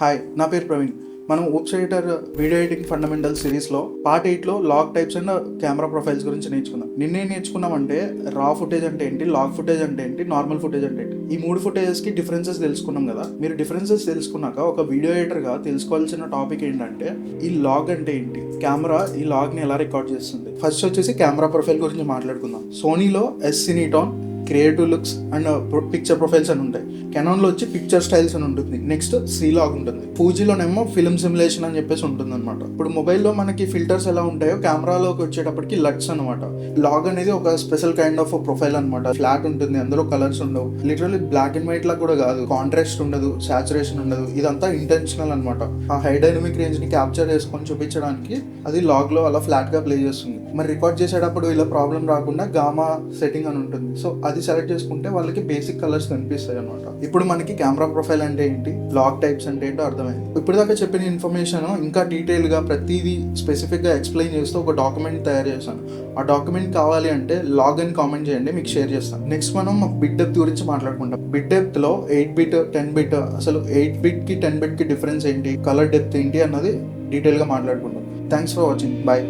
Hi, నా పేరు ప్రవీణ్. మనం ఊప్స్ ఎడిటర్ వీడియో ఎడిటింగ్ ఫండమెంటల్ సిరీస్లో పార్ట్ 8లో log types and camera profiles గురించి నేర్చుకుందాం. నిన్నేం నేర్చుకున్నామంటే రా ఫుటేజ్ అంటే ఏంటి, లాగ్ ఫుటేజ్ అంటే ఏంటి, నార్మల్ ఫుటేజ్ అంటే ఏంటి, ఈ మూడు ఫుటేజెస్కి డిఫరెన్సెస్ తెలుసుకున్నాం కదా. మీరు డిఫరెన్సెస్ తెలుసుకున్నాక ఒక వీడియో ఎడిటర్గా తెలుసుకోవాల్సిన టాపిక్ ఏంటంటే ఈ లాగ్ అంటే ఏంటి, కెమెరా ఈ లాగ్ని ఎలా రికార్డ్ చేస్తుంది. ఫస్ట్ వచ్చేసి కెమెరా ప్రొఫైల్ గురించి మాట్లాడుకుందాం. సోనీలో S Cinetone, creative looks and picture profiles అని ఉంటాయి. కెనాన్లో వచ్చి పిక్చర్ స్టైల్స్ అని ఉంటుంది. నెక్స్ట్ సీలాగ్ ఉంటుంది. ఫూజీలోనేమో ఫిల్మ్ సిమ్యులేషన్ అని చెప్పేసి ఉంటుంది అనమాట. ఇప్పుడు మొబైల్లో మనకి ఫిల్టర్స్ ఎలా ఉంటాయో కెమెరాలోకి వచ్చేటప్పటికి లట్స్ అనమాట. లాగ్ అనేది ఒక స్పెషల్ కైండ్ ఆఫ్ ప్రొఫైల్ అనమాట. ఫ్లాట్ ఉంటుంది, అందులో కలర్స్ ఉండవు, లిటరల్లీ బ్లాక్ అండ్ వైట్ లా కూడా కాదు, కాంట్రాస్ట్ ఉండదు, సాచురేషన్ ఉండదు. ఇదంతా ఇంటెన్షనల్ అనమాట. ఆ హై డైనమిక్ రేంజ్ ని క్యాప్చర్ చేసుకొని చూపించడానికి అది లాగ్ లో అలా ఫ్లాట్ గా ప్లే చేస్తుంది. మరి రికార్డ్ చేసేటప్పుడు ఇలా ప్రాబ్లం రాకుండా గామా సెట్టింగ్ అని ఉంటుంది. సో అది సెలెక్ట్ చేసుకుంటే వాళ్ళకి బేసిక్ కలర్స్ కనిపిస్తాయి అనమాట. ఇప్పుడు మనకి కెమెరా ప్రొఫైల్ అంటే ఏంటి, లాగ్ టైప్స్ అంటే ఏంటో అర్థమైంది. ఇప్పుడు దాకా చెప్పిన ఇన్ఫర్మేషన్ ఇంకా డీటెయిల్ గా ప్రతిదీ స్పెసిఫిక్ గా ఎక్స్ప్లెయిన్ చేస్తూ ఒక డాక్యుమెంట్ తయారు చేశాను. ఆ డాక్యుమెంట్ కావాలి అంటే లాగ్ అని కామెంట్ చేయండి, మీకు షేర్ చేస్తాను. నెక్స్ట్ మనం బిట్ డెప్త్ గురించి మాట్లాడుకుంటాం. బిట్ డెప్త్ లో 8-bit 10-bit, అసలు 8-bit కి 10-bit కి డిఫరెన్స్ ఏంటి, కలర్ డెప్త్ ఏంటి అన్నది డీటెయిల్ గా మాట్లాడుకుంటాం. Thanks for watching. బాయ్.